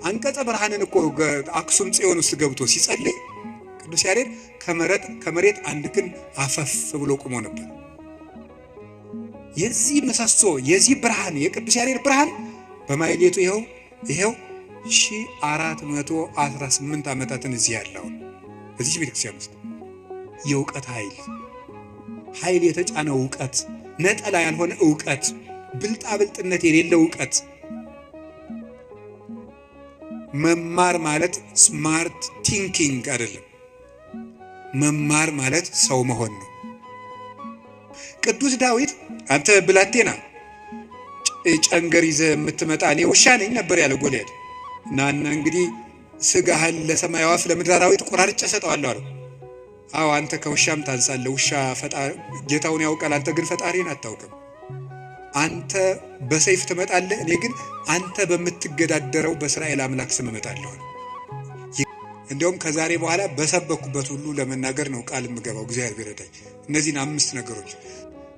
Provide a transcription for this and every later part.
አንቀጸ ብርሃንን እኮ አክሱም ጽዮን ውስጥ ገብቶ ሲጸልይ ቅዱስ ያሬድ ከመሬት አንድ ክንድ አፈፍ ብሎ ቆሞ ነበር። የዚህ ምሰሶ የዚህ ብርሃን የቅዱስ ያሬድ ብርሃን በማይሌቱ ይሄው 1418 ዓመታትን እዚህ ያለው እዚህ ቤተክርስቲያን ውስጥ የእውቀት ኃይል የተጫነው ዕውቀት፣ ነጠላ ያልሆነ ዕውቀት፣ ብልጣብልጥነት የሌለው ዕውቀት። መማር ማለት ስማርት ቲንኪንግ አይደለም። መማር ማለት ሰው መሆን ነው። ቅዱስ ዳዊት አንተ ብላቴና ጨንገር ይዘህ የምትመጣ እኔ ውሻ ነኝ ነበር ያለ ጎልያድ። ናና እንግዲህ ስጋህን ለሰማይ አዕዋፍ ለምድር አራዊት ቆራርጬ እሰጠዋለሁ አለው። አዎ አንተ ከውሻም ታንሳለህ። ውሻ ጌታውን ያውቃል፣ አንተ ግን ፈጣሪን አታውቅም። አንተ በሰይፍ ትመጣለህ፣ እኔ ግን አንተ በምትገዳደረው በእስራኤል አምላክ ስም እመጣለሁ። እንዲያውም ከዛሬ በኋላ በሰበኩበት ሁሉ ለመናገር ነው ቃል የምገባው። እግዚአብሔር ቢረዳኝ እነዚህን 5 ነገሮች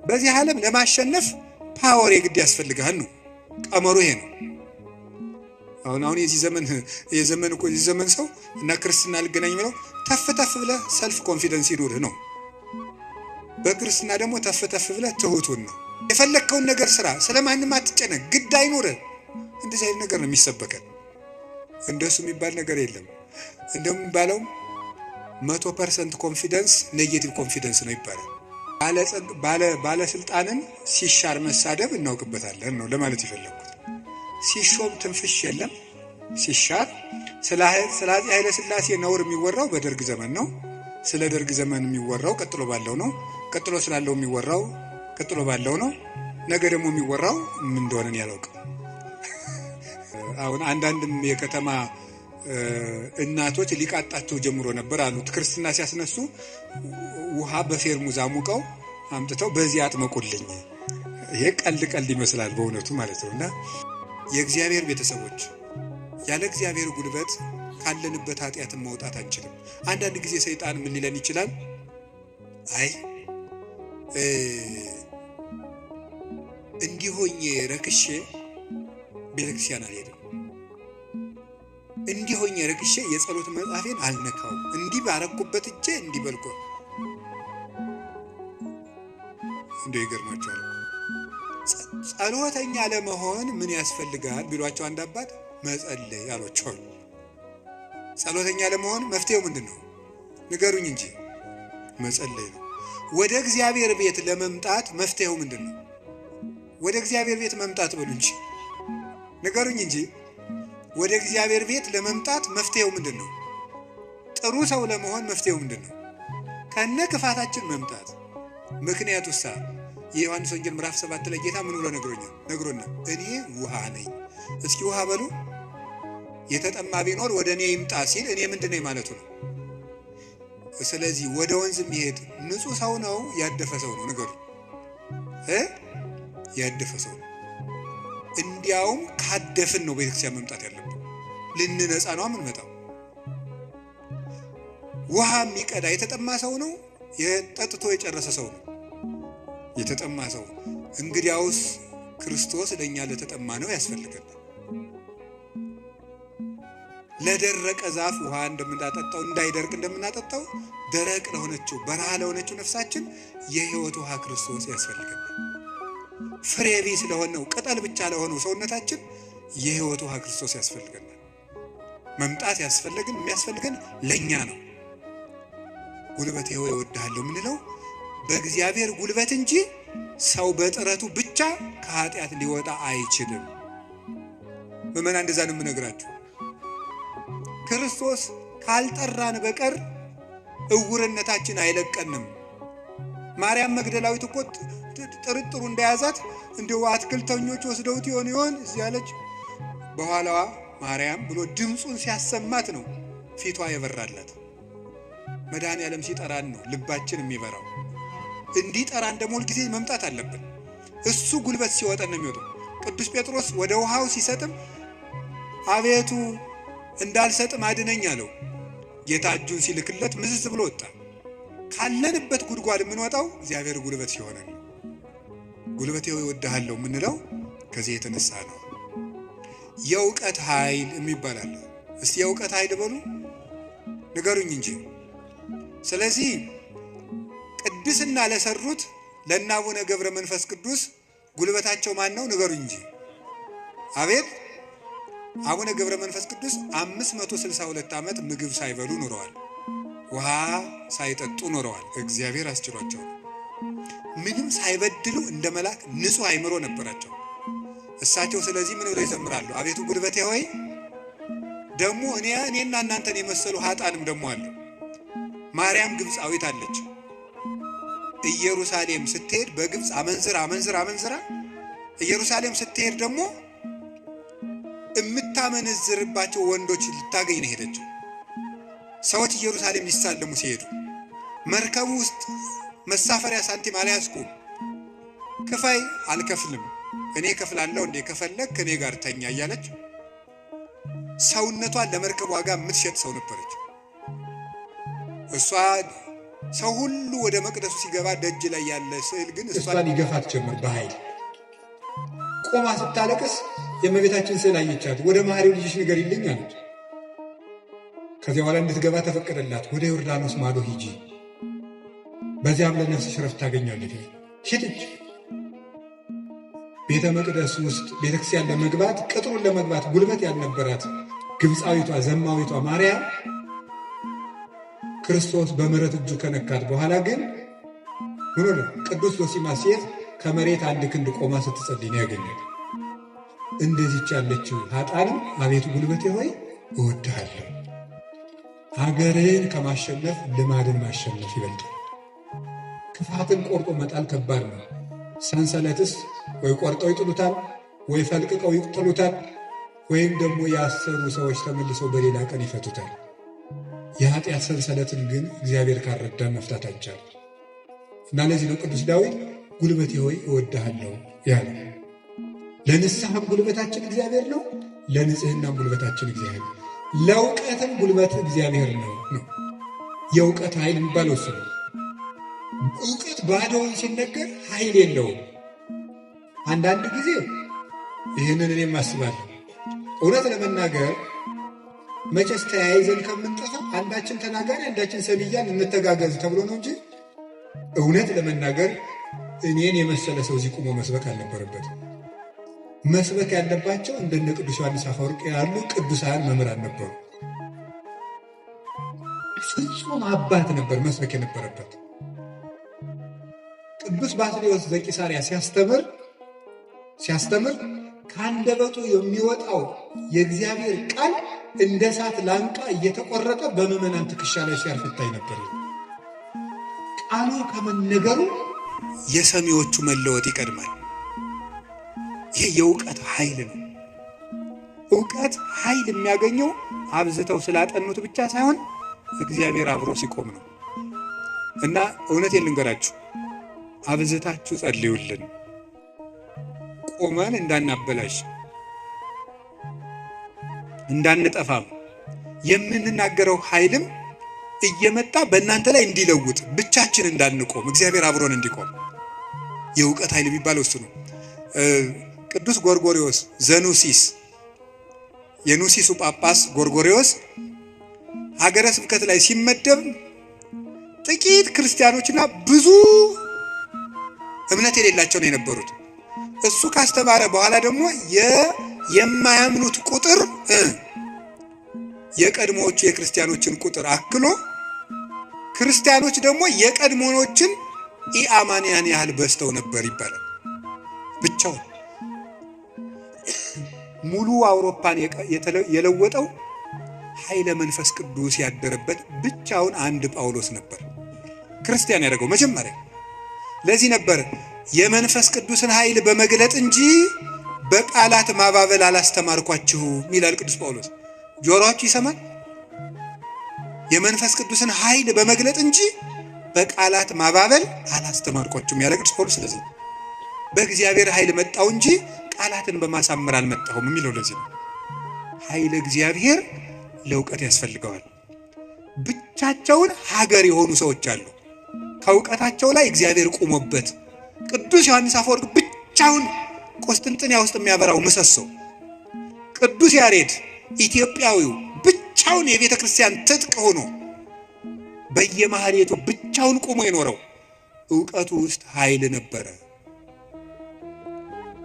በዚህ ዓለም ለማሸነፍ ፓወር የግድ ያስፈልጋል ነው ቀመሩ። ይሄ ነው አሁን የዚህ ዘመን ሰው እና ክርስትና ልገናኝ ብለው ተፍ ብለህ ሰልፍ ኮንፊደንስ ይኖርህ ነው። በክርስትና ደግሞ ተፍ ብለህ ትሁቱን ነው። የፈለከውን ነገር ስራ፣ ስለማንም አትጨነቅ፣ ግድ አይኖርህ። እንደዚህ አይነት ነገር ነው የሚሰበከን። እንደሱ የሚባል ነገር የለም። እንደሚባለው 100% ኮንፊደንስ ኔጌቲቭ ኮንፊደንስ ነው ይባላል። ባለስልጣንን ሲሻር መሳደብ እናውቅበታለን ነው ለማለት የፈለኩት። ሲሾም ትንፍሽ የለም። ሲሻር ስለ አፄ ኃይለ ሥላሴ ነውር የሚወራው በደርግ ዘመን ነው። ስለ ደርግ ዘመን የሚወራው ቀጥሎ ባለው ነው። ቀጥሎ ስላለው የሚወራው ቀጥሎ ባለው ነው። ነገ ደግሞ የሚወራው ምን እንደሆነ ያላውቅም። አሁን አንዳንድም የከተማ እናቶች ሊቃጣቸው ጀምሮ ነበር አሉት። ክርስትና ሲያስነሱ ውሃ በፌርሙዝ አሙቀው አምጥተው በዚህ አጥመቁልኝ። ይሄ ቀልድ ይመስላል በእውነቱ ማለት ነውና የእግዚአብሔር ቤተሰቦች ያለ እግዚአብሔር ጉልበት ካለንበት ኃጢአትን መውጣት አንችልም። አንዳንድ ጊዜ ሰይጣን ምን ሊለን ይችላል? አይ እንዲሆኝ ረክሼ ቤተክርስቲያን አልሄድም፣ እንዲሆኝ ረክሼ የጸሎት መጽሐፌን አልነካው፣ እንዲህ ባረኩበት እጄ እንዲበልቆ እንደው ይገርማቸዋል። ጸሎተኛ ለመሆን ምን ያስፈልጋል ቢሏቸው አንድ አባት መጸለይ አሏቸው። ጸሎተኛ ለመሆን መፍትሄው ምንድነው? ንገሩኝ እንጂ መጸለይ ነው። ወደ እግዚአብሔር ቤት ለመምጣት መፍትሄው ምንድነው? ወደ እግዚአብሔር ቤት መምጣት በሉ እንጂ ንገሩኝ እንጂ ወደ እግዚአብሔር ቤት ለመምጣት መፍትሄው ምንድነው? ጥሩ ሰው ለመሆን መፍትሄው ምንድነው? ከነ ክፋታችን መምጣት። ምክንያቱሳ የዮሐንስ ወንጌል ምዕራፍ 7 ላይ ጌታ ምን ብሎ ነግሮናል? እኔ ውሃ ነኝ። እስኪ ውሃ በሉ። የተጠማ ቢኖር ወደ እኔ ይምጣ ሲል እኔ ምንድነኝ ማለቱ ነው። ስለዚህ ወደ ወንዝ የሚሄድ ንጹህ ሰው ነው ያደፈ ሰው ነው? ንገሩ። ያደፈ ሰው ነው። እንዲያውም ካደፍን ነው ቤተክርስቲያን መምጣት ያለብን። ልንነጻ ነው የምንመጣው። ውሃ የሚቀዳ የተጠማ ሰው ነው? የጠጥቶ የጨረሰ ሰው ነው? የተጠማ ሰው። እንግዲያውስ ክርስቶስ ለኛ ለተጠማ ነው ያስፈልጋል። ለደረቀ ዛፍ ውሃ እንደምናጠጣው እንዳይደርቅ እንደምናጠጣው ደረቅ ለሆነችው በረሃ ለሆነችው ነፍሳችን የሕይወት ውሃ ክርስቶስ ያስፈልጋል። ፍሬ ቢስ ለሆነው ቅጠል ብቻ ለሆነው ሰውነታችን የሕይወት ውሃ ክርስቶስ ያስፈልጋል። መምጣት የሚያስፈልገን ለኛ ነው። ጉልበቴ ሆይ እወድሃለሁ ምንለው በእግዚአብሔር ጉልበት እንጂ ሰው በጥረቱ ብቻ ከኃጢአት ሊወጣ አይችልም። ምእመናን እንደዛ ነው የምነግራችሁ። ክርስቶስ ካልጠራን በቀር እውርነታችን አይለቀንም። ማርያም መግደላዊት እኮ ጥርጥሩ እንደያዛት እንደው አትክልተኞች ወስደውት ይሆን እዚህ አለች። በኋላዋ ማርያም ብሎ ድምፁን ሲያሰማት ነው ፊቷ የበራላት። መድኃኔዓለም ሲጠራን ነው ልባችን የሚበራው። እንዲጠራን ደግሞ ሁልጊዜ መምጣት አለብን። እሱ ጉልበት ሲወጣን ነው የሚወጣው። ቅዱስ ጴጥሮስ ወደ ውሃው ሲሰጥም አቤቱ እንዳልሰጥም አድነኝ አለው። ጌታ እጁን ሲልክለት ምዝዝ ብሎ ወጣ። ካለንበት ጉድጓድ የምንወጣው እግዚአብሔር ጉልበት ሲሆነን ነው። ጉልበቴ ሆይ እወድሃለሁ የምንለው ከዚህ የተነሳ ነው። የእውቀት ኃይል የሚባል አለ። እስቲ የእውቀት ኃይል በሉ ንገሩኝ እንጂ። ስለዚህ ቅድስና ለሰሩት ለእነ አቡነ ገብረ መንፈስ ቅዱስ ጉልበታቸው ማን ነው? ንገሩኝ እንጂ። አቤት! አቡነ ገብረ መንፈስ ቅዱስ 562 ዓመት ምግብ ሳይበሉ ኖረዋል። ውሃ ሳይጠጡ ኖረዋል። እግዚአብሔር አስችሏቸው ምንም ሳይበድሉ እንደ መልአክ ንጹሕ አእምሮ ነበራቸው እሳቸው። ስለዚህ ምን ብለው ይዘምራሉ? አቤቱ ጉልበቴ ሆይ። ደግሞ እኔና እናንተን የመሰሉ ኃጣንም ደግሞ አለ። ማርያም ግብፃዊት አለች። ኢየሩሳሌም ስትሄድ በግብፅ አመንዝራ ኢየሩሳሌም ስትሄድ ደግሞ የምታመነዝርባቸው ወንዶች ልታገኝ ነው ሄደችው። ሰዎች ኢየሩሳሌም ሊሳለሙ ሲሄዱ መርከቡ ውስጥ መሳፈሪያ ሳንቲም አልያዝኩም፣ ክፈይ፣ አልከፍልም፣ እኔ ከፍላለሁ እንዴ፣ ከፈለግ ከኔ ጋር ተኛ እያለች ሰውነቷን ለመርከብ ዋጋ የምትሸጥ ሰው ነበረች። እሷ ሰው ሁሉ ወደ መቅደሱ ሲገባ ደጅ ላይ ያለ ስዕል ግን እሷን ይገፋት ጀመር በኃይል። ቆማ ስታለቅስ የእመቤታችን ስዕል አየቻት። ወደ መሐሪው ልጅሽ ንገሪልኝ አለች። ከዚያ በኋላ እንድትገባ ተፈቀደላት። ወደ ዮርዳኖስ ማዶ ሂጂ፣ በዚያም ለነፍስሽ ረፍት ታገኛለች። ሄደች። ቤተ መቅደስ ውስጥ ቤተክርስቲያን ለመግባት ቅጥሩን ለመግባት ጉልበት ያልነበራት ግብፃዊቷ ዘማዊቷ ማርያም ክርስቶስ በምሕረት እጁ ከነካት በኋላ ግን ምን ሆነ? ቅዱስ ዞሲማስ ሴት ከመሬት አንድ ክንድ ቆማ ስትጸልይ ነው ያገኘው። እንደዚች ያለችው ኃጥአንም አቤቱ ጉልበቴ ሆይ እወድሃለሁ። ሀገርን ከማሸነፍ ልማድን ማሸነፍ ይበልጣል። ክፋትን ቆርጦ መጣል ከባድ ነው። ሰንሰለትስ ወይ ቆርጠው ይጥሉታል፣ ወይ ፈልቅቀው ይጥሉታል፣ ወይም ደግሞ ያሰሩ ሰዎች ተመልሰው በሌላ ቀን ይፈቱታል። የኃጢአት ሰንሰለትን ግን እግዚአብሔር ካረዳን መፍታት አይቻልም። እና ለዚህ ነው ቅዱስ ዳዊት ጉልበቴ ሆይ እወድሃለሁ ያለ። ለንስሐም ጉልበታችን እግዚአብሔር ነው፣ ለንጽህናም ጉልበታችን እግዚአብሔር ነው፣ ለእውቀትም ጉልበት እግዚአብሔር ነው። የእውቀት ኃይል የሚባለው እሱ ነው። እውቀት ባዶውን ሲነገር ኃይል የለውም። አንዳንድ ጊዜ ይህንን እኔም አስባለሁ። እውነት ለመናገር መቼስ ተያይዘን ከምንጠፋ አንዳችን ተናጋሪ አንዳችን ሰሚ እያልን እንተጋገዝ ተብሎ ነው እንጂ እውነት ለመናገር እኔን የመሰለ ሰው እዚህ ቁሞ መስበክ አልነበረበትም። መስበክ ያለባቸው እንደነ ቅዱስ ዮሐንስ አፈወርቅ ያሉ ቅዱሳን መምህራን ነበሩ። ፍጹም አባት ነበር መስበክ የነበረበት። ቅዱስ ባስልዮስ ዘቂሳርያ ሲያስተምር ከአንደበቱ የሚወጣው የእግዚአብሔር ቃል እንደ እሳት ላንቃ እየተቆረጠ በምዕመናን ትከሻ ላይ ሲያርፍ ይታይ ነበር። ቃሉ ከመነገሩ የሰሚዎቹ መለወጥ ይቀድማል። ይሄ የእውቀት ኃይል ነው። እውቀት ኃይል የሚያገኘው አብዝተው ስላጠኑት ብቻ ሳይሆን እግዚአብሔር አብሮ ሲቆም ነው። እና እውነቴን ልንገራችሁ፣ አብዝታችሁ ጸልዩልን፣ ቆመን እንዳናበላሽ እንዳንጠፋም፣ የምንናገረው ኃይልም እየመጣ በእናንተ ላይ እንዲለውጥ ብቻችን እንዳንቆም እግዚአብሔር አብሮን እንዲቆም የእውቀት ኃይል የሚባለው እሱ ነው። ቅዱስ ጎርጎርዮስ ዘኑሲስ የኑሲሱ ጳጳስ ጎርጎርዮስ ሀገረ ስብከት ላይ ሲመደብ ጥቂት ክርስቲያኖችና ብዙ እምነት የሌላቸው ነው የነበሩት። እሱ ካስተማረ በኋላ ደግሞ የማያምኑት ቁጥር የቀድሞዎቹ የክርስቲያኖችን ቁጥር አክሎ ክርስቲያኖች ደግሞ የቀድሞዎችን ኢአማንያን ያህል በዝተው ነበር ይባላል። ብቻውን ሙሉ አውሮፓን የለወጠው ኃይለ መንፈስ ቅዱስ ያደረበት ብቻውን አንድ ጳውሎስ ነበር ክርስቲያን ያደረገው መጀመሪያ። ለዚህ ነበር የመንፈስ ቅዱስን ኃይል በመግለጥ እንጂ በቃላት ማባበል አላስተማርኳችሁም ይላል ቅዱስ ጳውሎስ። ጆሮአችሁ ይሰማል? የመንፈስ ቅዱስን ኃይል በመግለጥ እንጂ በቃላት ማባበል አላስተማርኳችሁም ያለ ቅዱስ ጳውሎስ። ስለዚህ በእግዚአብሔር ኃይል መጣው እንጂ ቃላትን በማሳመር አልመጣሁም የሚለው ለዚህ ነው። ኃይለ እግዚአብሔር ለእውቀት ያስፈልገዋል። ብቻቸውን ሀገር የሆኑ ሰዎች አሉ፣ ከእውቀታቸው ላይ እግዚአብሔር ቁሞበት። ቅዱስ ዮሐንስ አፈወርቅ ብቻውን ቆስጥንጥንያ ውስጥ የሚያበራው ምሰሶ፣ ቅዱስ ያሬድ ኢትዮጵያዊው ብቻውን የቤተ ክርስቲያን ትጥቅ ሆኖ በየማህሌቱ ብቻውን ቆሞ የኖረው ዕውቀቱ ውስጥ ኃይል ነበረ።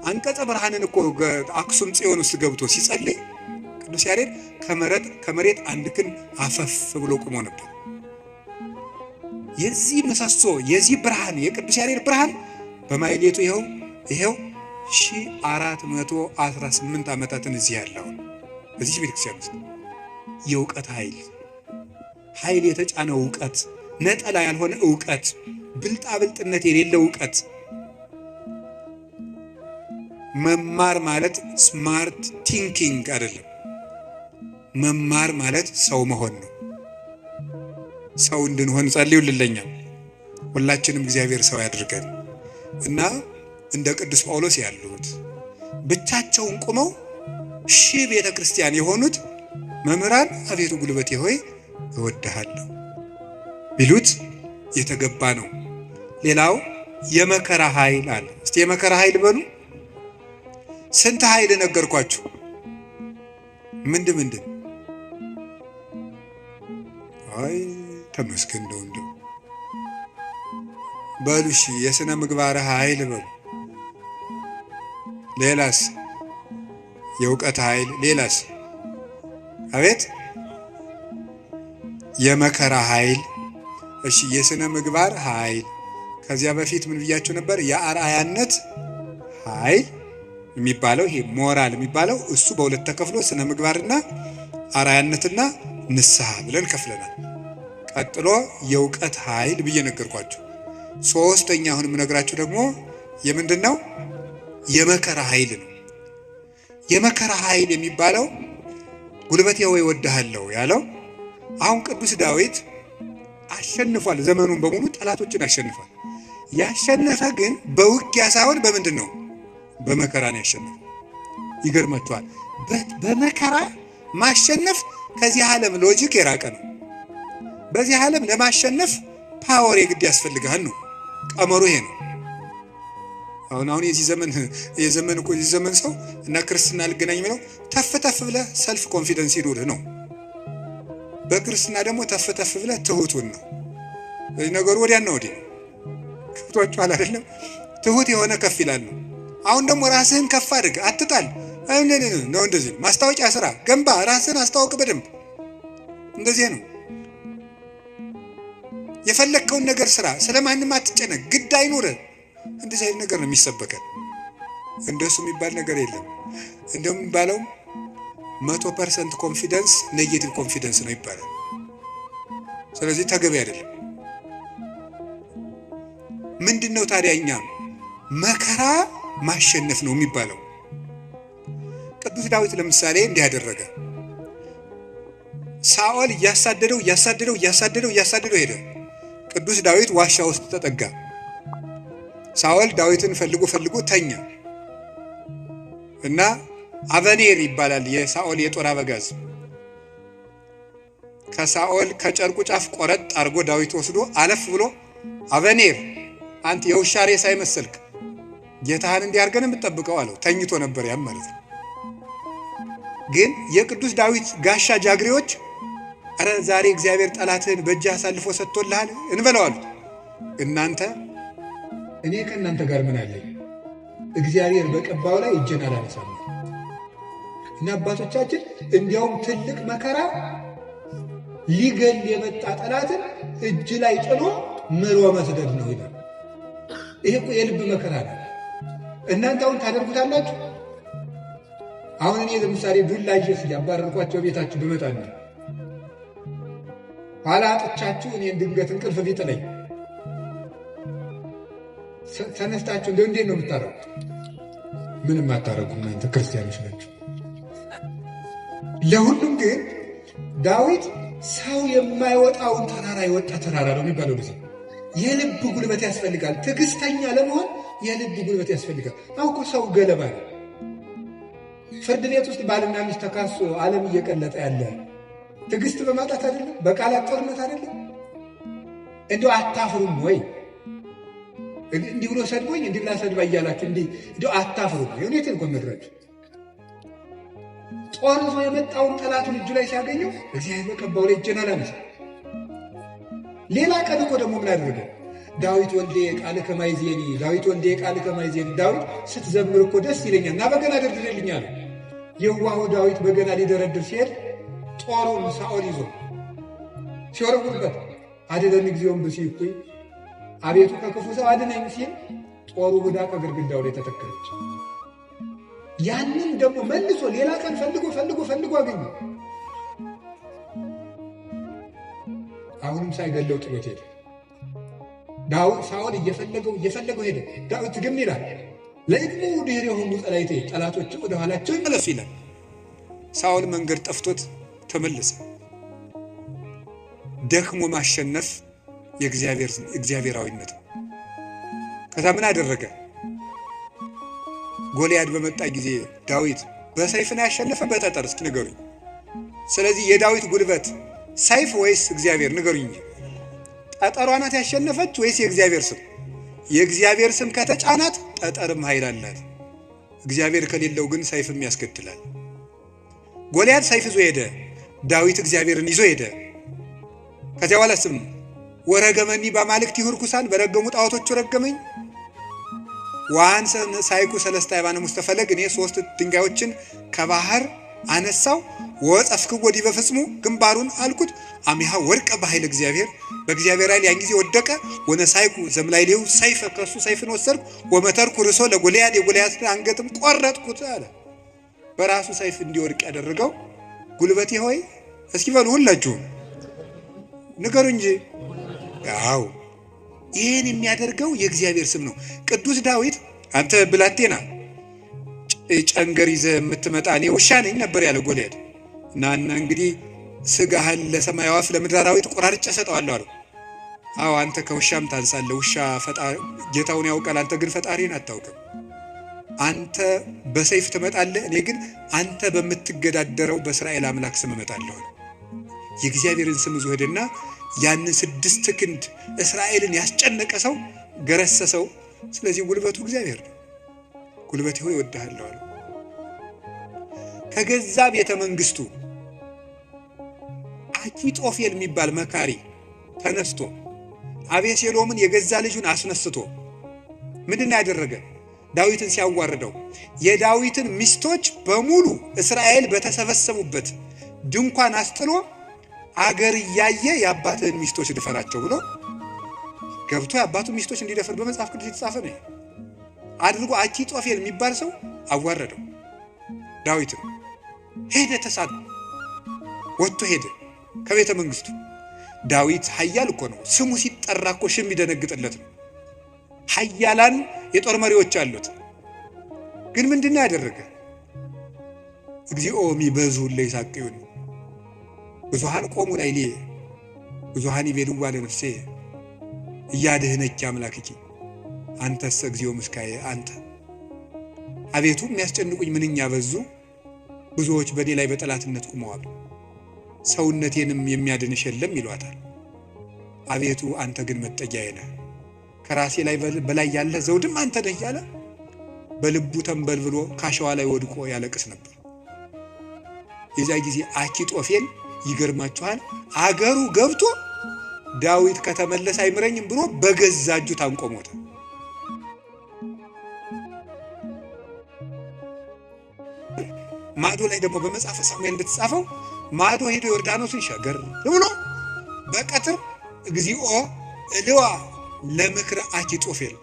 አንቀጸ ብርሃንን እኮ አክሱም ጽዮን ውስጥ ገብቶ ሲጸልይ ቅዱስ ያሬድ ከመሬት አንድ ክንድ አፈፍ ብሎ ቆሞ ነበር። የዚህ ምሰሶ የዚህ ብርሃን የቅዱስ ያሬድ ብርሃን በማህሌቱ ይኸው 1418 ዓመታትን እዚህ ያለው በዚህ ቤተክርስቲያን ውስጥ የዕውቀት ኃይል የተጫነው ዕውቀት፣ ነጠላ ያልሆነ ዕውቀት፣ ብልጣብልጥነት የሌለው ዕውቀት። መማር ማለት ስማርት ቲንኪንግ አይደለም። መማር ማለት ሰው መሆን ነው። ሰው እንድንሆን ጸልዩልኝ። ሁላችንም እግዚአብሔር ሰው ያድርገን እና እንደ ቅዱስ ጳውሎስ ያሉት ብቻቸውን ቆመው ቤተ ክርስቲያን የሆኑት መምህራን አቤቱ ጉልበቴ ሆይ እወድሃለሁ ቢሉት የተገባ ነው። ሌላው የመከራ ኃይል አለ። እስቲ የመከራ ኃይል በሉ። ስንት ኃይል ነገርኳችሁ? ምንድን አይ ተመስገን እንደው በሉ። እሺ የሥነ ምግባር ኃይል በሉ። ሌላስ? የዕውቀት ኃይል። ሌላስ? አቤት የመከራ ኃይል። እሺ የሥነ ምግባር ኃይል። ከዚያ በፊት ምን ብያችሁ ነበር? የአርአያነት ኃይል የሚባለው ይሄ ሞራል የሚባለው እሱ በሁለት ተከፍሎ ስነ ምግባርና አርአያነትና ንስሐ ብለን ከፍለናል። ቀጥሎ የዕውቀት ኃይል ብዬ ነገርኳችሁ። ሶስተኛ አሁን የምነግራችሁ ደግሞ የምንድን ነው? የመከራ ኃይል ነው። የመከራ ኃይል የሚባለው ጉልበቴ ሆይ እወድሃለሁ ያለው አሁን ቅዱስ ዳዊት አሸንፏል። ዘመኑን በሙሉ ጠላቶችን አሸንፏል። ያሸነፈ ግን በውጊያ ሳይሆን በምንድን ነው? በመከራ ነው ያሸነፈው። ይገርማችኋል። በመከራ ማሸነፍ ከዚህ ዓለም ሎጂክ የራቀ ነው። በዚህ ዓለም ለማሸነፍ ፓወር የግድ ያስፈልጋል ነው ቀመሩ። ይሄ ነው። አሁን የዚህ ዘመን ሰው እና ክርስትና ልገናኝ የሚለው ተፍ ብለህ ሰልፍ ኮንፊደንስ ይኑርህ ነው። በክርስትና ደግሞ ተፍ ብለህ ትሁቱን ነው። በዚህ ነገሩ ወዲያና ወዲህ ክፍቶቿል አይደለም። ትሁት የሆነ ከፍ ይላል ነው። አሁን ደግሞ ራስህን ከፍ አድርግ፣ አትጣል ነው። እንደዚህ ነው። ማስታወቂያ ስራ ገንባ፣ ራስህን አስተዋውቅ በደንብ። እንደዚህ ነው። የፈለግከውን ነገር ስራ፣ ስለማንም አትጨነቅ፣ ግድ አይኑርህ። እንደዚህ አይነት ነገር ነው የሚሰበከን። እንደሱ የሚባል ነገር የለም። እንደውም የሚባለው 100% ኮንፊደንስ ኔጌቲቭ ኮንፊደንስ ነው ይባላል። ስለዚህ ተገቢ አይደለም። ምንድነው ታዲያ? እኛ መከራ ማሸነፍ ነው የሚባለው። ቅዱስ ዳዊት ለምሳሌ እንዲህ ያደረገ። ሳኦል እያሳደደው ሄደ። ቅዱስ ዳዊት ዋሻ ውስጥ ተጠጋ። ሳኦል ዳዊትን ፈልጎ ተኛ እና አበኔር ይባላል የሳኦል የጦር አበጋዝ። ከሳኦል ከጨርቁ ጫፍ ቆረጥ አድርጎ ዳዊት ወስዶ አለፍ ብሎ አበኔር አንተ የውሻ ሬሳ አይመስልክ ጌታህን እንዲያርገን የምትጠብቀው አለው። ተኝቶ ነበር ያም ማለት ነው። ግን የቅዱስ ዳዊት ጋሻ ጃግሬዎች አረ ዛሬ እግዚአብሔር ጠላትህን በእጅህ አሳልፎ ሰጥቶልሃል እንበለው አሉት። እናንተ እኔ ከእናንተ ጋር ምን አለኝ? እግዚአብሔር በቀባው ላይ እጄን አላነሳም። እና አባቶቻችን እንዲያውም ትልቅ መከራ ሊገል የመጣ ጠላትን እጅ ላይ ጥሎ ምሮ መስደድ ነው ይላል። ይሄ እኮ የልብ መከራ ነው። እናንተ አሁን ታደርጉታላችሁ? አሁን እኔ ለምሳሌ ዱላ ይዤ ያባረርኳቸው ቤታችሁ ብመጣ ነው ኋላ አጥቻችሁ እኔን ድንገት እንቅልፍ ቢጥለኝ ተነስታችሁ እንዴት ነው የምታረጉት? ምንም አታረጉ። እናንተ ክርስቲያኖች ናችሁ። ለሁሉም ግን ዳዊት ሰው የማይወጣውን ተራራ የወጣ ተራራ ነው የሚባለው። ጊዜ የልብ ጉልበት ያስፈልጋል። ትዕግስተኛ ለመሆን የልብ ጉልበት ያስፈልጋል። አውቆ ሰው ገለባ ነው። ፍርድ ቤት ውስጥ ባልና ሚስት ተካሶ ዓለም እየቀለጠ ያለ ትዕግስት በማጣት አይደለም? በቃላት ጦርነት አይደለም? እንደው አታፍሩም ወይ? እንዲህ ብሎ ሰድቦኝ እንዲህ ብላ ሰድባ እያላችሁ እንዲህ አታፍሩም? የእውነቴን እኮ የምነግራችሁ ጦር ይዞ የመጣውን ጠላቱን እጁ ላይ ሲያገኘው እግዚአብሔር በቀባው ላይ እጄን አላነሳም። ሌላ ቀን እኮ ደግሞ ምን አደረገ? ዳዊት ወልዴ ቃልከ ማይዜኒ፣ ዳዊት ወልዴ ቃልከ ማይዜኒ፣ ዳዊት ስትዘምር እኮ ደስ ይለኛል እና በገና ደርድርልኛል። የዋሁ ዳዊት በገና ሊደረድር ሲሄድ ጦሩን ሳኦል ይዞ ሲወረውርበት አድነን እግዚኦን ብሲኩኝ፣ አቤቱ ከክፉ ሰው አድነኝ ሲል ጦሩ ሄዳ ከግድግዳው ላይ ተተከለች። ያንን ደግሞ መልሶ ሌላ ቀን ፈልጎ አገኘ። አሁንም ሳይገለው ጥሎት ሄደ። ዳዊት ሳኦል እየፈለገው ሄደ። ዳዊት ግን ይላል ለእድሙ ድህር የሆኑ ጸላይቴ ጠላቶች ወደ ኋላቸው ይመለሱ ይላል። ሳኦል መንገድ ጠፍቶት ተመለሰ። ደክሞ ማሸነፍ የእግዚአብሔራዊነት። ከዛ ምን አደረገ? ጎልያድ በመጣ ጊዜ ዳዊት በሰይፍ ነው ያሸነፈ በጠጠር? እስኪ ንገሩኝ። ስለዚህ የዳዊት ጉልበት ሰይፍ ወይስ እግዚአብሔር? ንገሩኝ። ጠጠሯ ናት ያሸነፈች ወይስ የእግዚአብሔር ስም? የእግዚአብሔር ስም ከተጫናት ጠጠርም ኃይል አላት። እግዚአብሔር ከሌለው ግን ሰይፍም ያስከትላል። ጎልያድ ሰይፍ ይዞ ሄደ፣ ዳዊት እግዚአብሔርን ይዞ ሄደ። ከዚያ በኋላ ስም ወረገመኒ በአማልክት ይሁርኩሳን፣ በረገሙ ጣዖቶቹ ረገመኝ። ዋንሰን ሳይኩ ሰለስተ አይባነ ሙስተፈለግ፣ እኔ 3 ድንጋዮችን ከባህር አነሳው። ወጸፍክዎ ዲበ ፍጽሙ፣ ግንባሩን አልኩት። አሚሃ ወርቀ በኃይል እግዚአብሔር፣ በእግዚአብሔር ኃይል ያን ጊዜ ወደቀ። ወነሳይኩ ዘምላይሌው ሰይፈ፣ ከሱ ሰይፍን ወሰድኩ። ወመተርኩ ርሶ ለጎልያድ፣ የጎልያድን አንገትም ቆረጥኩት አለ። በራሱ ሰይፍ እንዲወድቅ ያደረገው ጉልበቴ ሆይ እስኪ በሉ ሁላችሁም ንገሩ እንጂ። ያው ይህን የሚያደርገው የእግዚአብሔር ስም ነው። ቅዱስ ዳዊት አንተ ብላቴና ጨንገር ይዘህ የምትመጣ እኔ ውሻ ነኝ ነበር ያለ ጎልያድ። እና እንግዲህ ስጋህን ለሰማይ አዕዋፍ ለምድር አራዊት ቆራርጬ እሰጠዋለሁ አለው። አዎ አንተ ከውሻም ታንሳለህ። ውሻ ጌታውን ያውቃል፣ አንተ ግን ፈጣሪን አታውቅም። አንተ በሰይፍ ትመጣለህ፣ እኔ ግን አንተ በምትገዳደረው በእስራኤል አምላክ ስም እመጣለሁ። የእግዚአብሔርን ስም ይዞ ሄደና ያንን 6 ክንድ እስራኤልን ያስጨነቀ ሰው ገረሰሰው። ስለዚህ ጉልበቱ እግዚአብሔር ነው። ጉልበቴ ሆይ እወድሃለሁ አለ። ከገዛ ቤተ መንግስቱ አኪጦፌል የሚባል መካሪ ተነስቶ አቤሴሎምን የገዛ ልጁን አስነስቶ ምንድን ያደረገ? ዳዊትን ሲያዋርደው የዳዊትን ሚስቶች በሙሉ እስራኤል በተሰበሰቡበት ድንኳን አስጥሎ አገር እያየ የአባትህን ሚስቶች ድፈራቸው ብሎ ገብቶ የአባቱ ሚስቶች እንዲደፍር በመጽሐፍ ቅዱስ የተጻፈ ነው አድርጎ አኪጦፌል የሚባል ሰው አዋረደው። ዳዊትን ሄደ፣ ተሳደ፣ ወጥቶ ሄደ ከቤተ መንግስቱ። ዳዊት ኃያል እኮ ነው። ስሙ ሲጠራ እኮ ሽም ይደነግጥለት ነው። ኃያላን የጦር መሪዎች አሉት። ግን ምንድነው ያደረገ? እግዚኦ ሚበዙ ለይሳቅዩን ብዙሃን ቆሙ ላይሌ ብዙሃን ይቤልዋ ለነፍሴ እያድህነች አምላክኪ አንተስ እግዚኦ ምስካዬ አንተ። አቤቱ የሚያስጨንቁኝ ምንኛ በዙ፣ ብዙዎች በኔ ላይ በጠላትነት ቆመዋል። ሰውነቴንም የሚያድንሽ የለም ይሏታል። አቤቱ አንተ ግን መጠጊያዬ ነህ፣ ከራሴ ላይ በላይ ያለ ዘውድም አንተ ነህ እያለ በልቡ ተንበልብሎ ካሸዋ ላይ ወድቆ ያለቅስ ነበር። የዚያ ጊዜ አኪጦፌል ይገርማችኋል አገሩ ገብቶ ዳዊት ከተመለሰ አይምረኝም ብሎ በገዛ እጁ ታንቆ ሞተ። ማዶ ላይ ደግሞ በመጽሐፈ ሳሙኤል እንደተጻፈው ማዶ ሄዶ ዮርዳኖስን ሻገር ብሎ በቀትር እግዚኦ እልዋ ለምክር አኪጦፌል፣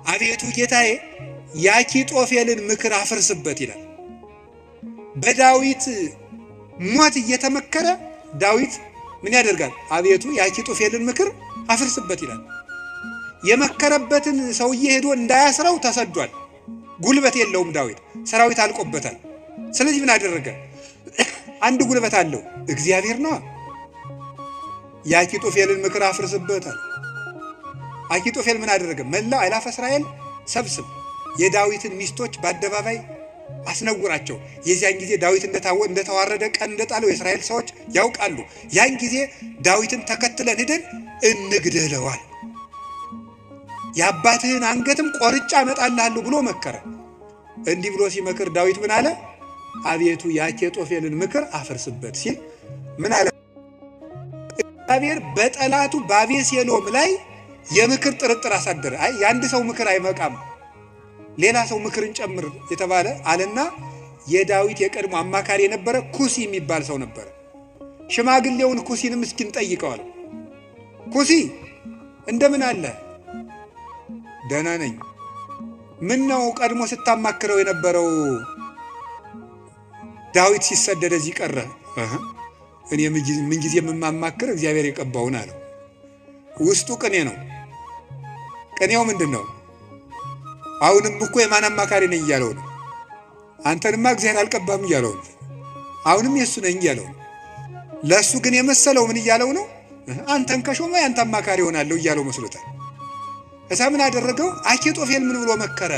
አቤቱ ጌታዬ የአኪጦፌልን ምክር አፍርስበት ይላል። በዳዊት ሞት እየተመከረ ዳዊት ምን ያደርጋል? አቤቱ የአኪጦፌልን ምክር አፍርስበት ይላል። የመከረበትን ሰውዬ ሄዶ እንዳያስረው ተሰዷል። ጉልበት የለውም ዳዊት፣ ሰራዊት አልቆበታል። ስለዚህ ምን አደረገ? አንድ ጉልበት አለው፣ እግዚአብሔር ነው። የአኪጦፌልን ምክር አፍርስበታል። አኪጦፌል ምን አደረገ? መላው አእላፈ እስራኤል ሰብስብ፣ የዳዊትን ሚስቶች በአደባባይ አስነውራቸው። የዚያን ጊዜ ዳዊት እንደተዋረደ ቀን እንደጣለው የእስራኤል ሰዎች ያውቃሉ። ያን ጊዜ ዳዊትን ተከትለን ሄደን እንግደለዋል፣ የአባትህን አንገትም ቆርጬ አመጣልሃለሁ ብሎ መከረ። እንዲህ ብሎ ሲመክር ዳዊት ምን አለ? አቤቱ የአኬጦፌልን ምክር አፍርስበት ሲል ምን አለ? እግዚአብሔር በጠላቱ በአቤሴሎም ላይ የምክር ጥርጥር አሳደረ። አይ የአንድ ሰው ምክር አይበቃም፣ ሌላ ሰው ምክርን ጨምር የተባለ አለና የዳዊት የቀድሞ አማካሪ የነበረ ኩሲ የሚባል ሰው ነበር። ሽማግሌውን ኩሲንም እስኪን ጠይቀዋል። ኩሲ እንደምን አለ? ደህና ነኝ። ምን ነው ቀድሞ ስታማክረው የነበረው ዳዊት ሲሰደድ እዚህ ቀረ? እኔ ምን ጊዜ የማማክር እግዚአብሔር የቀባውን አለው። ውስጡ ቅኔ ነው። ቅኔው ምንድን ነው? አሁንም እኮ የማን አማካሪ ነኝ እያለው ነው። አንተንማ እግዚአብሔር አልቀባም እያለው ነው። አሁንም የእሱ ነኝ እያለው ነው። ለእሱ ግን የመሰለው ምን እያለው ነው? አንተን ከሾመ ያንተ አማካሪ ሆናለሁ እያለው መስሎታል። እዛ ምን አደረገው? አኬጦፌል ምን ብሎ መከረ?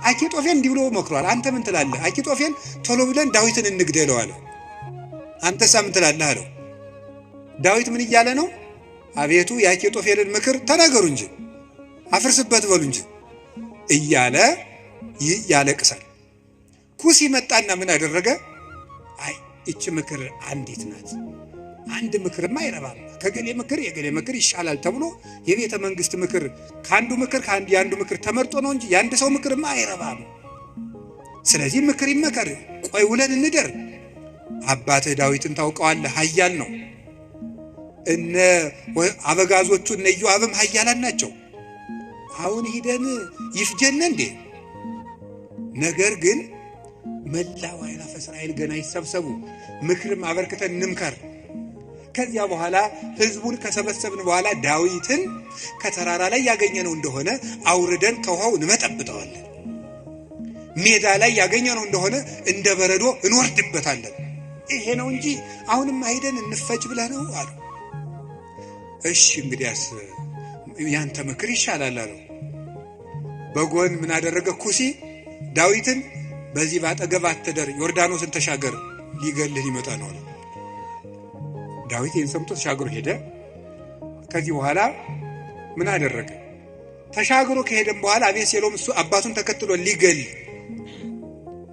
አኬጦፌል እንዲህ ብሎ መክሯል። አንተ ምን ትላለህ? አኬጦፌል ቶሎ ብለን ዳዊትን እንግደለው አለ። አንተሳ ምን ትላለህ አለው። ዳዊት ምን እያለ ነው? አቤቱ የአኬጦፌልን ምክር ተናገሩ እንጂ አፍርስበት በሉ እንጂ እያለ ያለቅሳል። ኩሲ መጣና ምን አደረገ? አይ እቺ ምክር አንዲት ናት፣ አንድ ምክርማ አይረባም፣ ከገሌ ምክር የገሌ ምክር ይሻላል ተብሎ የቤተ መንግስት ምክር የአንዱ ምክር ተመርጦ ነው እንጂ የአንድ ሰው ምክርማ አይረባም። ስለዚህ ምክር ይመከር፣ ቆይ ውለን እንደር። አባትህ ዳዊትን ታውቀዋለህ፣ ኃያል ነው። እነ አበጋዞቹ እነ ኢዮአብም ኃያላን ናቸው። አሁን ሂደን ይፍጀነ እንዴ? ነገር ግን መላው አእላፈ እስራኤል ገና ይሰብሰቡ፣ ምክርም አበርክተን እንምከር። ከዚያ በኋላ ህዝቡን ከሰበሰብን በኋላ ዳዊትን ከተራራ ላይ ያገኘነው እንደሆነ አውርደን ከውሃው እንመጠብጠዋለን፣ ሜዳ ላይ ያገኘነው እንደሆነ እንደ በረዶ እንወርድበታለን። ይሄ ነው እንጂ አሁንም ሂደን እንፈጅ ብለህ ነው አሉ። እሺ እንግዲያስ ያንተ ምክር ይሻላል አለው። በጎን ምን አደረገ? ኩሲ ዳዊትን በዚህ ባጠገብ አትደር፣ ዮርዳኖስን ተሻገር፣ ሊገልህ ሊመጣ ነው አለ። ዳዊት ይህን ሰምቶ ተሻግሮ ሄደ። ከዚህ በኋላ ምን አደረገ? ተሻግሮ ከሄደም በኋላ አቤሴሎም እሱ አባቱን ተከትሎ ሊገል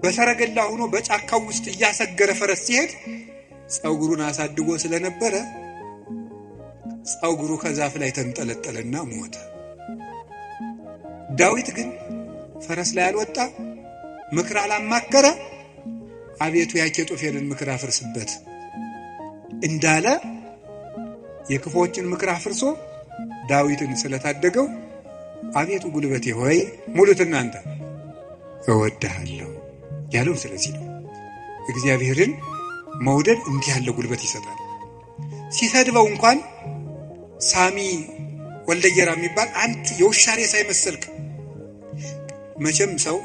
በሰረገላ ሆኖ በጫካው ውስጥ እያሰገረ ፈረስ ሲሄድ ፀጉሩን አሳድጎ ስለነበረ ፀጉሩ ከዛፍ ላይ ተንጠለጠለና ሞተ። ዳዊት ግን ፈረስ ላይ አልወጣ፣ ምክር አላማከረ። አቤቱ የአኬጦፌልን ምክር አፍርስበት እንዳለ የክፎችን ምክር አፍርሶ ዳዊትን ስለታደገው አቤቱ ጉልበቴ ሆይ ሙሉት እናንተ እወድሃለሁ ያለው ስለዚህ ነው። እግዚአብሔርን መውደድ እንዲህ ያለ ጉልበት ይሰጣል። ሲሰድበው እንኳን ሳሚ ወልደየራ የሚባል አንድ የውሻ ሬሳ ሳይመስልክ መቼም ሰው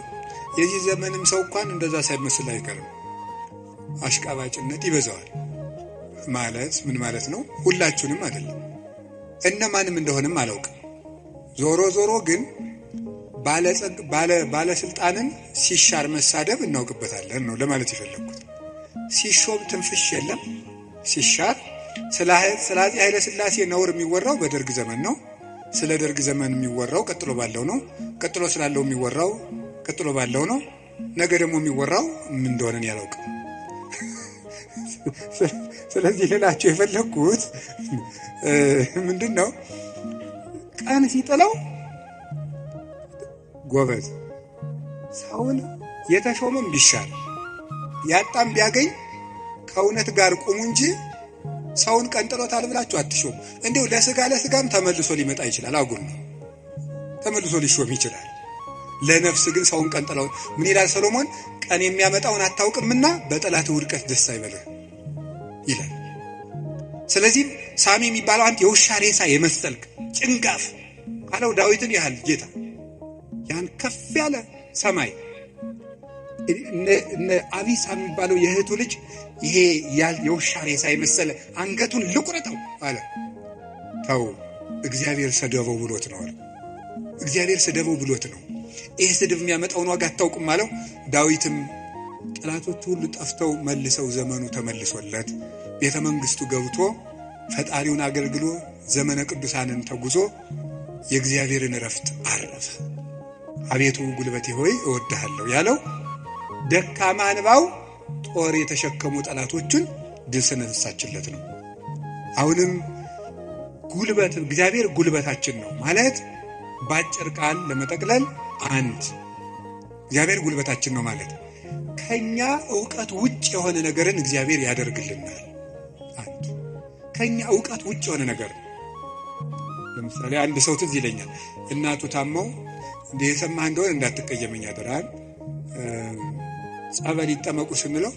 የዚህ ዘመንም ሰው እንኳን እንደዛ ሳይመስል አይቀርም። አሽቃባጭነት ይበዛዋል። ማለት ምን ማለት ነው? ሁላችሁንም አይደለም፣ እነማንም እንደሆነም አላውቅም። ዞሮ ዞሮ ግን ባለስልጣንን ሲሻር መሳደብ እናውቅበታለን ነው ለማለት የፈለኩት። ሲሾም ትንፍሽ የለም፣ ሲሻር ስለ አፄ ኃይለ ሥላሴ ነውር የሚወራው በደርግ ዘመን ነው። ስለ ደርግ ዘመን የሚወራው ቀጥሎ ባለው ነው። ቀጥሎ ስላለው የሚወራው ቀጥሎ ባለው ነው። ነገ ደግሞ የሚወራው ምን እንደሆነ ያላውቅም። ስለዚህ ልላችሁ የፈለኩት ምንድነው? ቀን ሲጥለው ጎበዝ ሰውን የተሾመም ቢሻል ያጣም ቢያገኝ ከእውነት ጋር ቁሙ እንጂ ሰውን ቀንጥሎታል ብላችሁ አትሾም። እንዲሁ ለስጋም ተመልሶ ሊመጣ ይችላል። አጉል ነው፣ ተመልሶ ሊሾም ይችላል። ለነፍስ ግን ሰውን ቀንጥለው ምን ይላል ሰሎሞን? ቀን የሚያመጣውን አታውቅምና በጠላት ውድቀት ደስ አይበልህ ይላል። ስለዚህ ሳሚ የሚባለው አንተ የውሻ ሬሳ የመሰልክ ጭንጋፍ አለው ዳዊትን ያህል ጌታ ያን ከፍ ያለ ሰማይ እነ አቢሳ የሚባለው የእህቱ ልጅ ይሄ የውሻ ሬሳ የመሰለ አንገቱን ልቁረጠው አለ። ተው እግዚአብሔር ሰደበው ብሎት ነው አለ። እግዚአብሔር ሰደበው ብሎት ነው። ይሄ ስድብ የሚያመጣውን ዋጋ አታውቅም አለው። ዳዊትም ጠላቶቹ ሁሉ ጠፍተው መልሰው ዘመኑ ተመልሶለት ቤተ መንግስቱ ገብቶ ፈጣሪውን አገልግሎ ዘመነ ቅዱሳንን ተጉዞ የእግዚአብሔርን ረፍት አረፈ። አቤቱ ጉልበቴ ሆይ እወድሃለሁ ያለው ደካማ እንባው ጦር የተሸከሙ ጠላቶችን ድል ስለነሳችለት ነው። አሁንም ጉልበት እግዚአብሔር ጉልበታችን ነው ማለት በአጭር ቃል ለመጠቅለል አንድ እግዚአብሔር ጉልበታችን ነው ማለት ከኛ ዕውቀት ውጭ የሆነ ነገርን እግዚአብሔር ያደርግልናል። አንድ ከኛ ዕውቀት ውጭ የሆነ ነገር ለምሳሌ አንድ ሰው ትዝ ይለኛል እናቱ ታመው እንደ የሰማህ እንደሆነ እንዳትቀየመኝ አደራን ጸበል ይጠመቁ ስንለው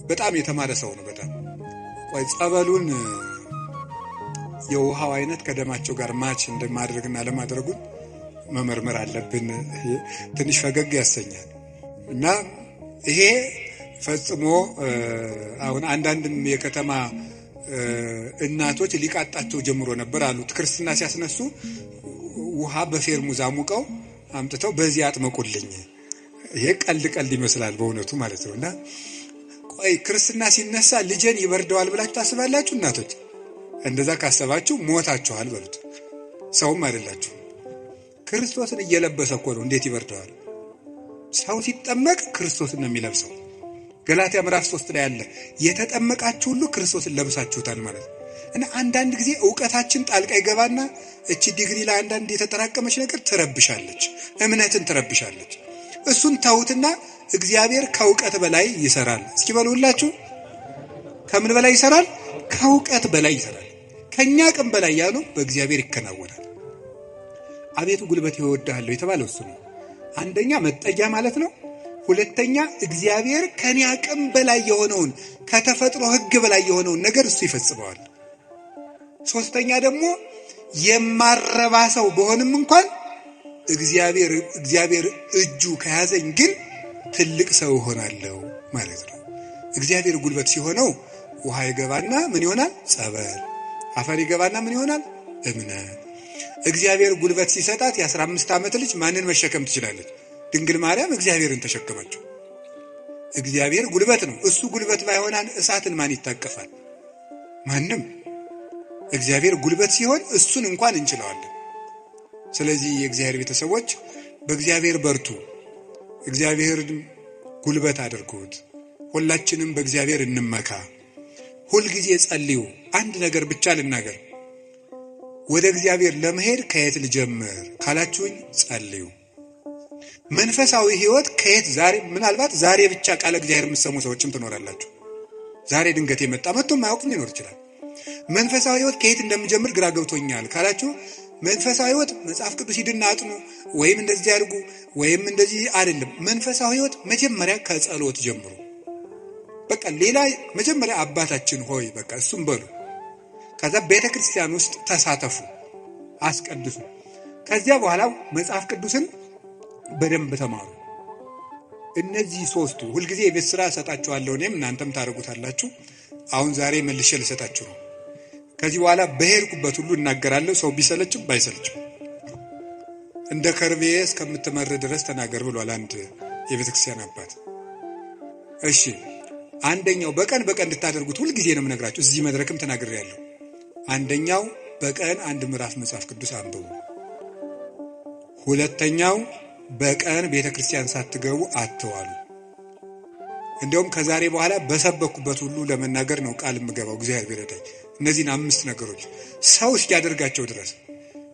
በጣም የተማረ ሰው ነው። በጣም ቆይ ጸበሉን የውሃው አይነት ከደማቸው ጋር ማች እንደማድረግና ለማድረጉን መመርመር አለብን። ትንሽ ፈገግ ያሰኛል። እና ይሄ ፈጽሞ አሁን አንዳንድም የከተማ እናቶች ሊቃጣቸው ጀምሮ ነበር አሉት። ክርስትና ሲያስነሱ ውሃ በፌርሙዝ አሙቀው አምጥተው በዚህ አጥመቁልኝ። ይሄ ቀልድ ይመስላል በእውነቱ ማለት ነው። እና ቆይ ክርስትና ሲነሳ ልጄን ይበርደዋል ብላችሁ ታስባላችሁ? እናቶች እንደዛ ካሰባችሁ ሞታችኋል በሉት። ሰውም አይደላችሁ። ክርስቶስን እየለበሰ እኮ ነው። እንዴት ይበርደዋል? ሰው ሲጠመቅ ክርስቶስን ነው የሚለብሰው። ገላትያ ምዕራፍ 3 ላይ ያለ የተጠመቃችሁ ሁሉ ክርስቶስን ለብሳችሁታል ማለት ነው። እና አንዳንድ ጊዜ ዕውቀታችን ጣልቃ ይገባና እቺ ዲግሪ ላይ አንዳንድ የተጠራቀመች ነገር ትረብሻለች፣ እምነትን ትረብሻለች። እሱን ተውትና እግዚአብሔር ከዕውቀት በላይ ይሰራል። እስኪ በሉላችሁ፣ ከምን በላይ ይሰራል? ከዕውቀት በላይ ይሰራል። ከኛ አቅም በላይ ያሉ በእግዚአብሔር ይከናወናል። አቤቱ ጉልበት ይወዳለሁ የተባለው እሱ ነው። አንደኛ መጠጊያ ማለት ነው። ሁለተኛ እግዚአብሔር ከኔ አቅም በላይ የሆነውን ከተፈጥሮ ሕግ በላይ የሆነውን ነገር እሱ ይፈጽመዋል። ሶስተኛ ደግሞ የማረባ ሰው በሆንም እንኳን እግዚአብሔር እጁ ከያዘኝ ግን ትልቅ ሰው እሆናለሁ ማለት ነው። እግዚአብሔር ጉልበት ሲሆነው ውሃ ይገባና ምን ይሆናል? ጸበል። አፈር ይገባና ምን ይሆናል? እምነት። እግዚአብሔር ጉልበት ሲሰጣት የ15 ዓመት ልጅ ማንን መሸከም ትችላለች? ድንግል ማርያም እግዚአብሔርን ተሸከመችው። እግዚአብሔር ጉልበት ነው። እሱ ጉልበት ባይሆን እሳትን ማን ይታቀፋል? ማንም። እግዚአብሔር ጉልበት ሲሆን እሱን እንኳን እንችለዋለን። ስለዚህ የእግዚአብሔር ቤተሰቦች በእግዚአብሔር በርቱ፣ እግዚአብሔርን ጉልበት አድርጉት። ሁላችንም በእግዚአብሔር እንመካ። ሁልጊዜ ጸልዩ። አንድ ነገር ብቻ ልናገር፣ ወደ እግዚአብሔር ለመሄድ ከየት ልጀምር ካላችሁኝ ጸልዩ። መንፈሳዊ ሕይወት ከየት ዛሬ ምናልባት ዛሬ ብቻ ቃለ እግዚአብሔር የምትሰሙ ሰዎችም ትኖራላችሁ። ዛሬ ድንገት የመጣ መጥቶ ማያውቅ ሊኖር ይችላል። መንፈሳዊ ሕይወት ከየት እንደምጀምር ግራ ገብቶኛል ካላችሁ መንፈሳዊ ሕይወት መጽሐፍ ቅዱስ ሂድና አጥኑ ወይም እንደዚህ አድርጉ ወይም እንደዚህ አይደለም። መንፈሳዊ ሕይወት መጀመሪያ ከጸሎት ጀምሩ። በቃ ሌላ መጀመሪያ አባታችን ሆይ በቃ እሱም በሉ። ከዛ ቤተ ክርስቲያን ውስጥ ተሳተፉ፣ አስቀድሱ። ከዚያ በኋላ መጽሐፍ ቅዱስን በደንብ ተማሩ። እነዚህ ሶስቱ ሁልጊዜ የቤት ስራ እሰጣችኋለሁ፣ እኔም እናንተም ታደርጉታላችሁ። አሁን ዛሬ መልሼ ልሰጣችሁ ነው። ከዚህ በኋላ በሄድኩበት ሁሉ እናገራለሁ፣ ሰው ቢሰለችም ባይሰለችም። እንደ ከርቤ እስከምትመር ድረስ ተናገር ብሏል አንድ የቤተክርስቲያን አባት። እሺ አንደኛው በቀን እንድታደርጉት ሁልጊዜ ነው የምነግራችሁ። እዚህ መድረክም ተናግሬያለሁ። አንደኛው በቀን አንድ ምዕራፍ መጽሐፍ ቅዱስ አንብቡ። ሁለተኛው በቀን ቤተክርስቲያን ሳትገቡ አትዋሉ። እንደውም ከዛሬ በኋላ በሰበኩበት ሁሉ ለመናገር ነው ቃል የምገባው እግዚአብሔር ቢረዳኝ። እነዚህን 5 ነገሮች ሰው እስኪያደርጋቸው ድረስ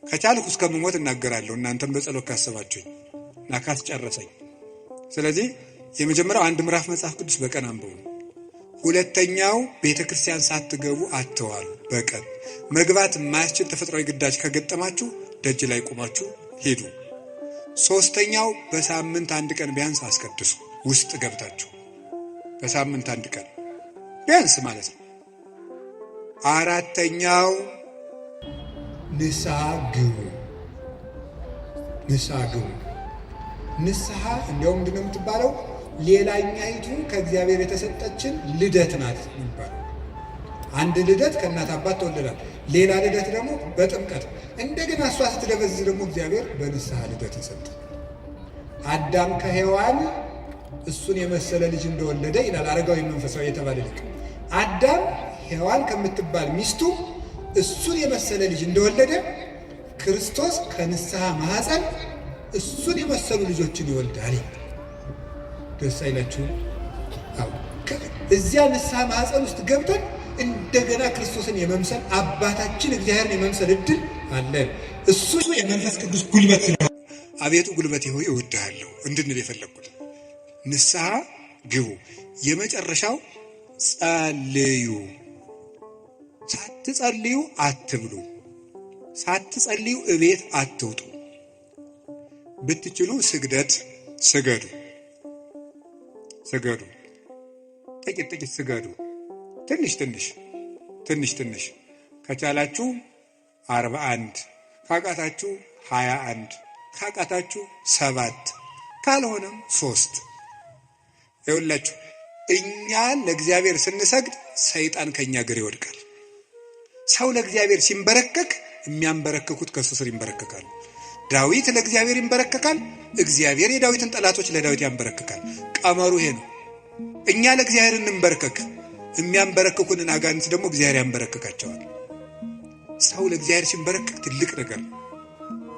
ከቻልኩ እስከምሞት እናገራለሁ፣ እናንተም በጸሎት ካሰባችሁኝ እና ካስጨረሰኝ። ስለዚህ የመጀመሪያው አንድ ምዕራፍ መጽሐፍ ቅዱስ በቀን አንብቡ። ሁለተኛው ቤተክርስቲያን ሳትገቡ አትዋሉ። በቀን መግባት የማያስችል ተፈጥሯዊ ግዳጅ ከገጠማችሁ ደጅ ላይ ቆማችሁ ሄዱ። ሶስተኛው በሳምንት አንድ ቀን ቢያንስ አስቀድሱ። ውስጥ ገብታችሁ በሳምንት አንድ ቀን ቢያንስ ማለት ነው። አራተኛው ንስሐ ግቡ። ንስሐ እንዲያውም ምንድን ነው የምትባለው? ሌላኛይቱ ከእግዚአብሔር የተሰጠችን ልደት ናት የሚባለው። አንድ ልደት ከእናት አባት ተወልደናል። ሌላ ልደት ደግሞ በጥምቀት እንደገና እሷ ስትደበዝዝ ደግሞ እግዚአብሔር በንስሐ ልደት ሰጠ። አዳም ከሔዋን እሱን የመሰለ ልጅ እንደወለደ ይላል አረጋዊ መንፈሳዊ የተባለ ልጅ። አዳም ሔዋን ከምትባል ሚስቱ እሱን የመሰለ ልጅ እንደወለደ ክርስቶስ ከንስሐ ማኅፀን እሱን የመሰሉ ልጆችን ይወልዳል። ደስ አይላችሁም? አዎ። እዚያ ንስሐ ማኅፀን ውስጥ ገብተን እንደገና ክርስቶስን የመምሰል አባታችን እግዚአብሔርን የመምሰል እድል አለን። እሱ የመንፈስ ቅዱስ ጉልበት ስለሆነ አቤቱ ጉልበቴ ሆይ እወድሃለሁ እንድንል የፈለግኩት። ንስሐ ግቡ። የመጨረሻው ጸልዩ። ሳትጸልዩ አትብሉ። ሳትጸልዩ እቤት አትውጡ። ብትችሉ ስግደት ስገዱ። ጥቂት ስገዱ። ትንሽ ከቻላችሁ 41 ካቃታችሁ 21 ካቃታችሁ 7 ካልሆነም 3። ይኸውላችሁ እኛ ለእግዚአብሔር ስንሰግድ ሰይጣን ከኛ እግር ይወድቃል። ሰው ለእግዚአብሔር ሲንበረከክ የሚያንበረክኩት ከሱ ስር ይንበረከካሉ። ዳዊት ለእግዚአብሔር ይንበረከካል፣ እግዚአብሔር የዳዊትን ጠላቶች ለዳዊት ያንበረክካል። ቀመሩ ይሄ ነው። እኛ ለእግዚአብሔር እንንበረከክ፣ የሚያንበረክኩንን አጋንንት ደግሞ እግዚአብሔር ያንበረክካቸዋል። ሰው ለእግዚአብሔር ሲንበረከክ ትልቅ ነገር ነው።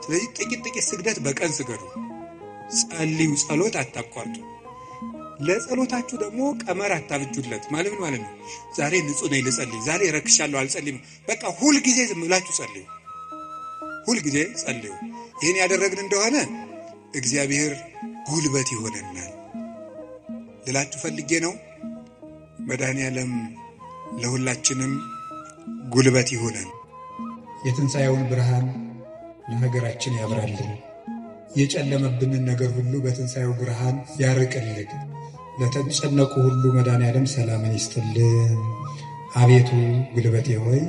ስለዚህ ጥቂት ስግደት በቀን ስገዱ። ጸልዩ። ጸሎት አታቋርጡ። ለጸሎታችሁ ደግሞ ቀመር አታብጁለት። ማለት ነው ዛሬ ንጹህ ነኝ ልጸልይ፣ ዛሬ ረክሻለሁ አልጸልይም። በቃ ሁልጊዜ ዝም ብላችሁ ጸልዩ። ሁልጊዜ ጸልዩ። ይህን ያደረግን እንደሆነ እግዚአብሔር ጉልበት ይሆነናል ልላችሁ ፈልጌ ነው። መድኃኔዓለም ለሁላችንም ጉልበት ይሆነን። የትንሣኤውን ብርሃን ለሀገራችን ያብራልን። የጨለመብንን ነገር ሁሉ በትንሣኤው ብርሃን ያርቅልን። ለተጨነቁ ሁሉ መድኃኔዓለም ሰላምን ይስጥልን። አቤቱ ጉልበቴ ሆይ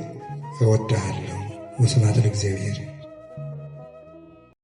እወድሃለሁ። ወስብሐት ለእግዚአብሔር።